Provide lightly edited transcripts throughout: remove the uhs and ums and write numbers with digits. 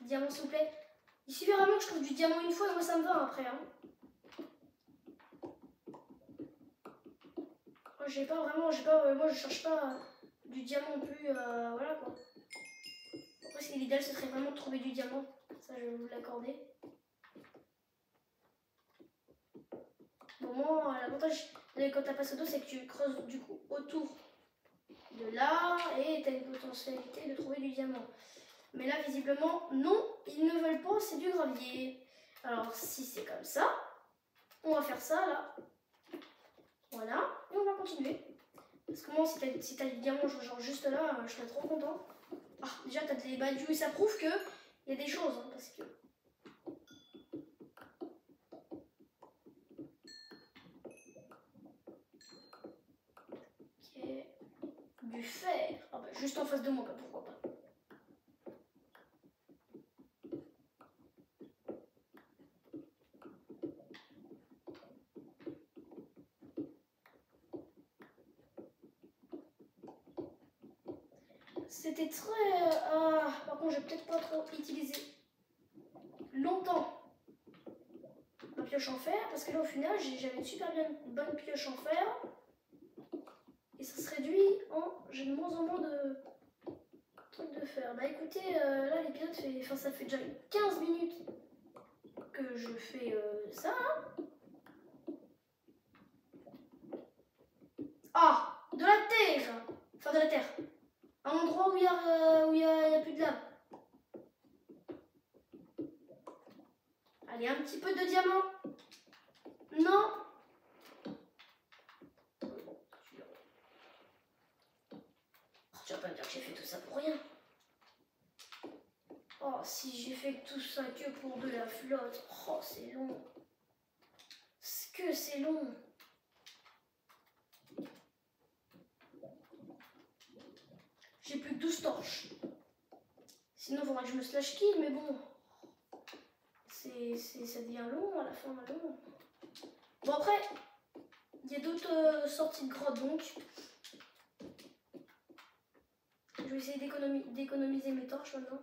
Diamant s'il vous plaît. Il suffit vraiment que je trouve du diamant une fois et moi ça me va après. Hein. Moi je cherche pas du diamant plus, voilà quoi. Après l'idéal ce serait vraiment de trouver du diamant, ça je vais vous l'accorder. Bon moi l'avantage quand t'as passé d'eau c'est que tu creuses du coup autour de là et t'as une potentialité de trouver du diamant. Mais là visiblement non, ils ne veulent pas, c'est du gravier. Alors si c'est comme ça, on va faire ça là. Voilà, et on va continuer. Parce que moi, si t'as du diamant, genre juste là, je serais trop content. Ah, déjà, t'as des badiou et ça prouve qu'il y a des choses. Hein, parce que... Ok. Du fer. Ah bah, juste en face de moi, pourquoi pas. C'était très... par contre, je vais peut-être pas trop utiliser longtemps ma pioche en fer. Parce que là, au final, j'avais une super bonne pioche en fer. Et ça se réduit en... J'ai de moins en moins de trucs de fer. Bah écoutez, là, l'épisode fait... Enfin, ça fait déjà 15 minutes que je fais ça. Ah, de la terre. Enfin, de la terre. Un endroit où il y a plus de lave. Allez, un petit peu de diamant. Non. Oh, tu vas pas me dire que j'ai fait tout ça pour rien. Oh, si j'ai fait tout ça que pour de la flotte. Oh, c'est long. Que c'est long. J'ai plus que 12 torches. Sinon, il faudra que je me slash kill, mais bon. Ça devient long à la fin. Long. Bon, après, il y a d'autres sorties de grottes, donc. Je vais essayer d'économiser mes torches maintenant.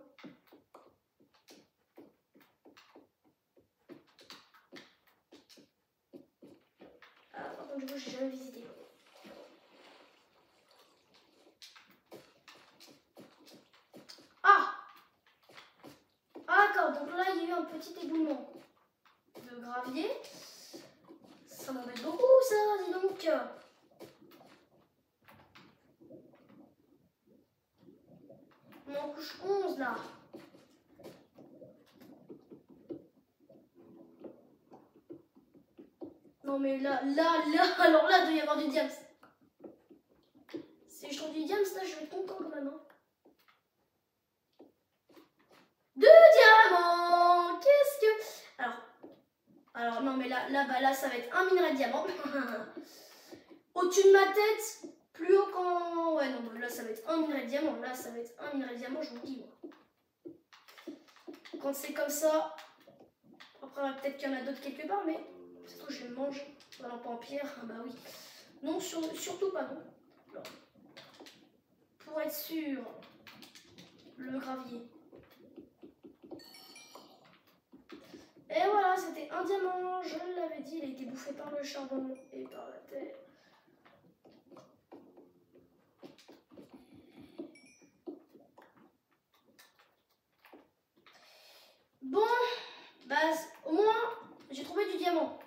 Ah, par contre, du coup, j'ai jamais visité. Donc là, il y a eu un petit éboulement de gravier. Ça m'embête beaucoup, ça, dis donc. On est en couche 11, là. Non, mais là, alors là, il doit y avoir du diams. Si je trouve du diams, là, je vais être content quand même. Hein. Deux diamants. Qu'est-ce que... Alors non mais là ça va être un minerai de diamant. Au-dessus de ma tête, plus haut qu'en... Ouais non, là ça va être un minerai de diamant. Là ça va être un minerai de diamant, je vous le dis moi. Quand c'est comme ça, après peut-être qu'il y en a d'autres quelque part, mais surtout je le mange. Voilà, pas en pierre, ah bah oui. Non, surtout pas non. Alors, pour être sûr, le gravier. Et voilà, c'était un diamant, je l'avais dit, il a été bouffé par le charbon et par la terre. Bon, bah au moins, j'ai trouvé du diamant.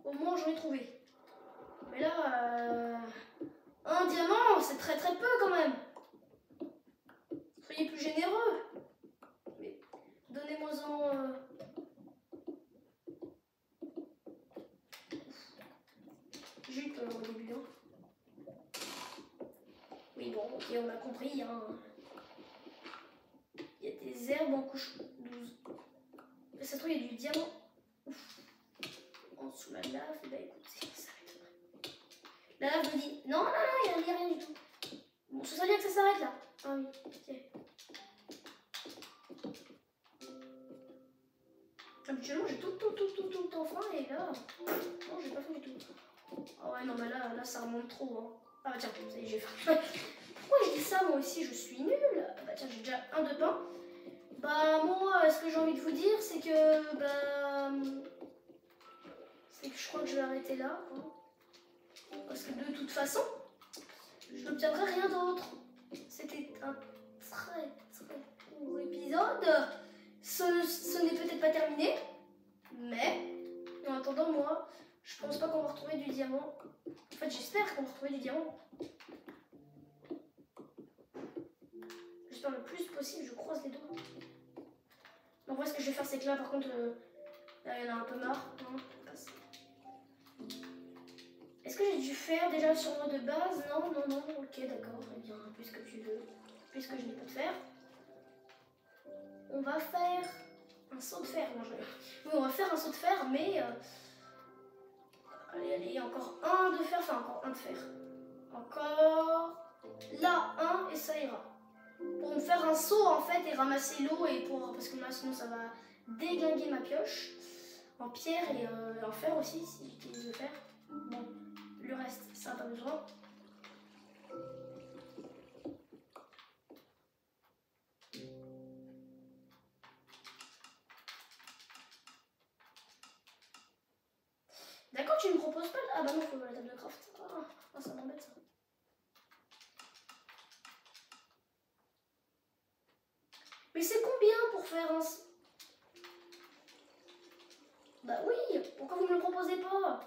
Au moins, j'en ai trouvé. Mais là, un diamant, c'est très peu quand même. Soyez plus généreux. Mais donnez-moi-en... Jute au début. Hein. Oui, bon, ok, on a compris. Hein. Il y a des herbes en couche 12. Mais ça se trouve, il y a du diamant. Ouf. En dessous la lave, bah écoutez, ça s'arrête. La lave me dit non, il n'y a rien du tout. Bon, ce serait bien que ça s'arrête là. Ah oui, ok. Habituellement, j'ai tout le temps faim et là, non, j'ai pas faim du tout. Ah ouais, non, mais là ça remonte trop. Hein. Ah bah tiens, ça y est, j'ai faim. Pourquoi je dis ça? Moi aussi, je suis nulle. Ah bah tiens, j'ai déjà un de pain. Bah moi, ce que j'ai envie de vous dire, c'est que je crois que je vais arrêter là. Hein. Parce que de toute façon, je n'obtiendrai rien d'autre. C'était un très court épisode. Ce n'est peut-être pas terminé, mais en attendant, moi, je pense pas qu'on va retrouver du diamant. En fait, j'espère qu'on va retrouver du diamant. J'espère le plus possible, je croise les doigts. Donc, moi, ce que je vais faire, c'est que là, par contre, là, il y en a un peu marre. Hein. Est-ce que j'ai dû faire déjà sur moi de base? Non, non, non. Ok, d'accord. Eh bien, puisque tu veux, puisque je n'ai pas de fer, on va faire un saut de fer. Non, oui, on va faire un saut de fer, mais allez, encore un de fer, enfin encore un de fer. Encore là, un, et ça ira. Pour me faire un saut en fait et ramasser l'eau et parce que là sinon ça va déglinguer ma pioche en pierre et en fer aussi si j'utilise le fer. Bon, le reste ça n'a pas besoin. D'accord, tu me proposes pas. Ah bah non, faut la table de craft. Ah, ça m'embête ça. Mais c'est combien pour faire un... Bah oui, pourquoi vous me le proposez pas?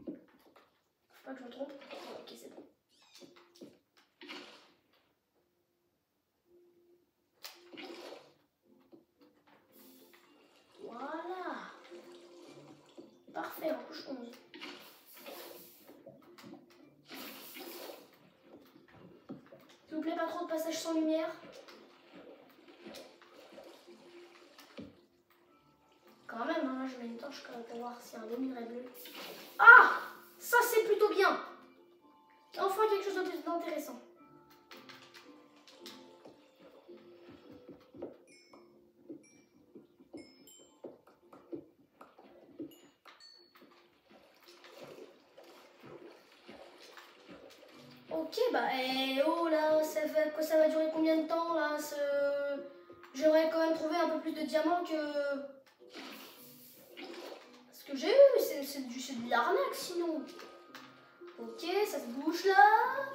Faut pas que je me trompe. Ok, c'est bon. Voilà. Parfait, en couche 11. S'il vous plaît, pas trop de passage sans lumière. Quand même, hein, je mets une torche pour voir s'il y a un beau minerai bleu. Ah! Ça, c'est plutôt bien. Enfin, quelque chose de plus intéressant. Ok, bah, oh là, ça va durer combien de temps là J'aimerais quand même trouver un peu plus de diamants que... Ce que j'ai eu, c'est de l'arnaque sinon. Ok, ça se bouge là.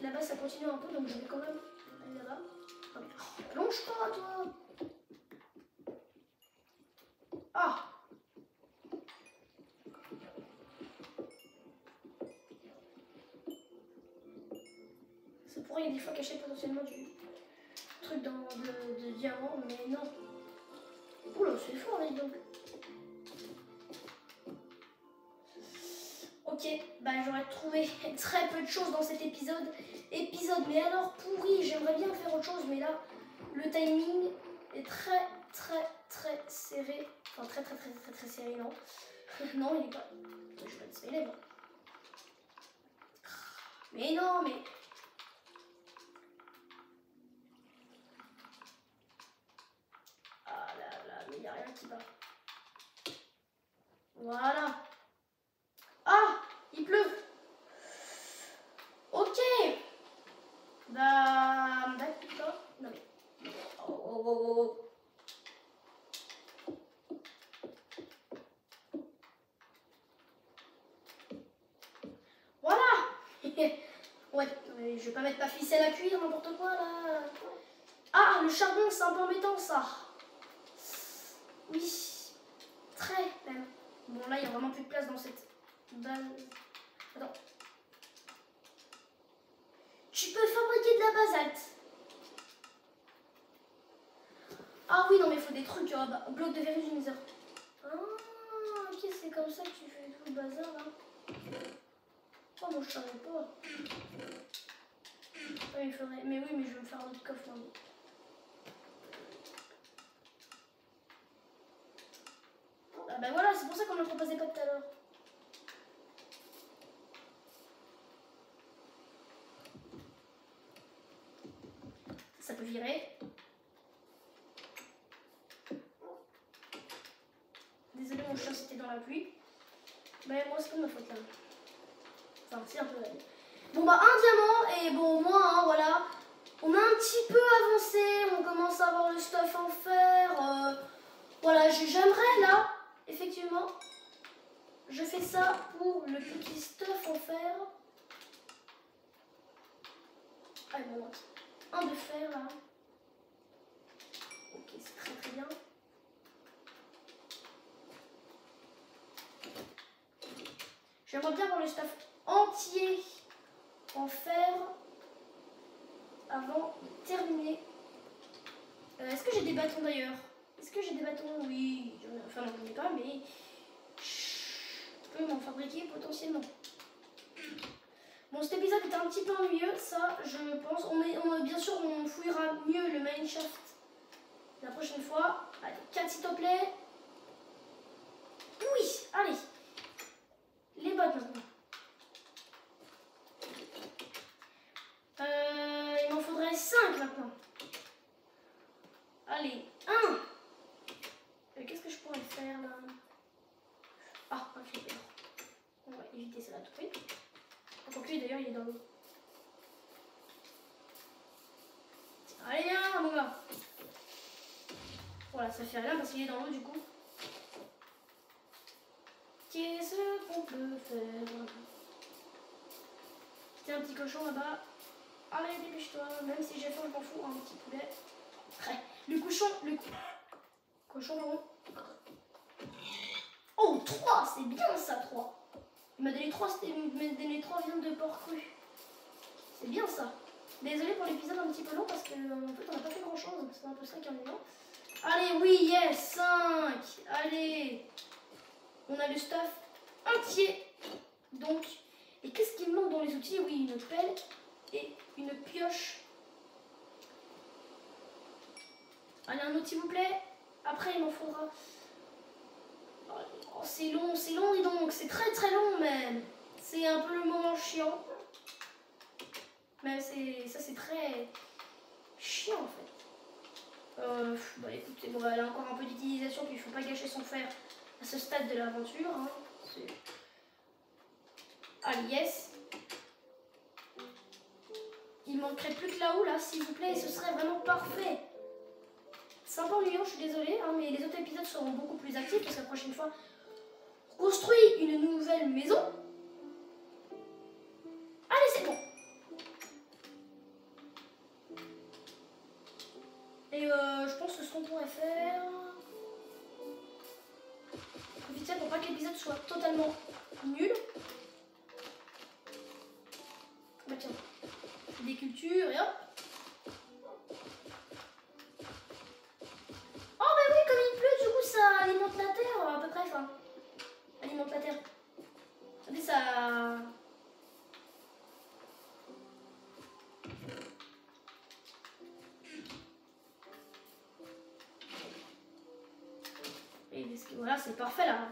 Là-bas, ça continue un peu, donc je vais quand même aller là-bas. Oh, plonge pas, toi. Ah! Ça pourrait, il y a des fois cacher potentiellement du truc de diamant, mais non. Oula, c'est fort, là, donc. Ok, bah j'aurais trouvé très peu de choses dans cet épisode. Mais alors pourri, j'aimerais bien faire autre chose, mais là, le timing est très serré. Enfin, très serré, non. Non, il est pas... Je vais pas te spoiler, moi. Mais non, mais... Ah là, mais il n'y a rien qui va. Voilà. Ah, il pleut. Ok. Bah, d'accord. Non mais... Oh. Voilà. Ouais, je vais pas mettre ma ficelle à cuire, n'importe quoi là. Ah, le charbon, c'est un peu embêtant ça. Oui, très même. Bon, là, il n'y a vraiment plus de place dans cette base. Attends. Tu peux fabriquer de la basalte. Ah oui, non, mais il faut des trucs. Bloc de verre du nether. Ah, ok, c'est comme ça que tu fais tout le bazar là. Oh, moi, je savais pas. Ouais, il faudrait... Mais oui, mais je vais me faire un autre coffre là. Ah bah voilà, c'est pour ça qu'on ne le proposait pas tout à l'heure. Ça peut virer. Désolé mon chien, c'était dans la pluie. Mais moi c'est pas ma faute là. Enfin c'est un peu... Bon bah un diamant et bon au moins hein, voilà. On a un petit peu avancé, on commence à avoir le stuff en fer. Voilà, j'aimerais là, effectivement, je fais ça pour le petit stuff en fer. Ah il m'en manque un de fer là. Ok, c'est très très bien. J'aimerais bien avoir le stuff entier en fer avant de terminer. Est-ce que j'ai des bâtons d'ailleurs? Est-ce que j'ai des bâtons? Oui, enfin non, j'en ai pas, mais je peux m'en fabriquer potentiellement. Bon, cet épisode était un petit peu ennuyeux, ça je pense. Bien sûr, on fouillera mieux le mineshaft la prochaine fois. Allez, 4 s'il te plaît. Oui, allez. Les bottes maintenant. Il m'en faudrait 5 maintenant. Allez, 1. Qu'est-ce que je pourrais faire là? Ah, un creeper. On va éviter ça là tout de suite. Encore que lui d'ailleurs il est dans l'eau. Allez viens mon gars. Voilà, ça fait rien parce qu'il est dans l'eau du coup. Qu'est-ce qu'on peut faire? C'est un petit cochon là-bas. Allez dépêche-toi, même si j'ai faim je m'en fous, un petit poulet. Prêt. Le cochon rond. Oh 3, c'est bien ça 3. Il m'a donné 3 viandes de porc cru. C'est bien ça. Désolée pour l'épisode un petit peu long parce qu'en fait on n'a pas fait grand chose. C'est un peu ça qui est ennuyant. Allez, oui, yes, 5. Allez. On a le stuff entier. Donc, et qu'est-ce qu'il me manque dans les outils? Oui, une pelle et une pioche. Allez, un autre s'il vous plaît. Après, il m'en faudra. Oh, c'est long, dis donc. C'est très très long même. C'est un peu le moment chiant. Mais ça c'est très chiant en fait. Bah écoutez, bon, elle a encore un peu d'utilisation, puis il faut pas gâcher son fer à ce stade de l'aventure. Hein. Allez, yes. Il manquerait plus que là-haut, là, s'il vous plaît, et ce serait vraiment parfait. C'est un peu ennuyant, je suis désolée, hein, mais les autres épisodes seront beaucoup plus actifs parce que la prochaine fois, on construit une nouvelle maison. Allez, c'est bon. Et je pense que ce qu'on pourrait faire... Vite pour pas que l'épisode soit totalement nul. Bah tiens, des cultures et hop. Oh bah oui, comme il pleut, du coup ça alimente la terre à peu près, enfin. Alimente la terre. Regardez ça... Et voilà, c'est parfait là.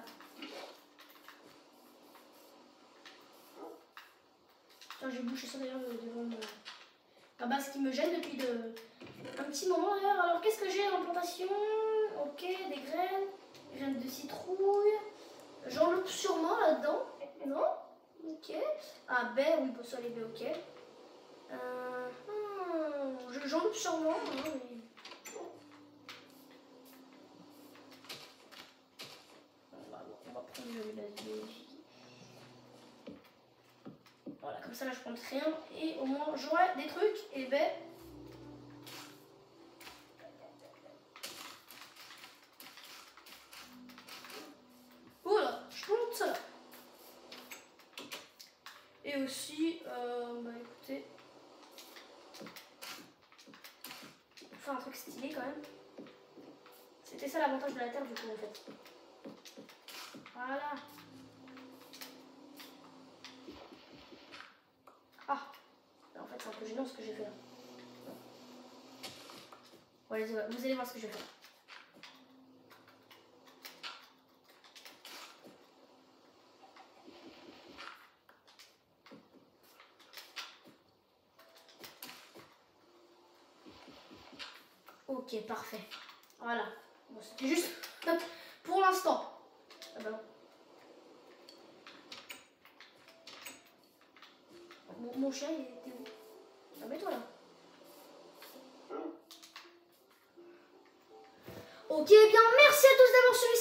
Tiens, j'ai bouché ça d'ailleurs devant ma base qui me gêne depuis un petit moment d'ailleurs. Alors qu'est-ce que j'ai en plantation? Ok, des graines de citrouille. J'en loupe sûrement là-dedans. Non? Ok. Ah, baie, oui, pour ça les baies, ok. J'en loupe sûrement. Hein, mais... On va prendre la vie. Voilà, comme ça là je compte rien et au moins j'aurai des trucs et ben. Voilà, je compte ça là. Et aussi, bah écoutez, faire un truc stylé quand même. C'était ça l'avantage de la terre du coup en fait. Voilà. Ah, en fait c'est un peu gênant ce que j'ai fait là. Ouais, vous allez voir ce que je vais faire. Ok, parfait. Voilà. Bon, c'était juste pour l'instant. Ah bah non. Mon chien, il était où? Ah, mets-toi là. Ok, bien, merci à tous d'avoir suivi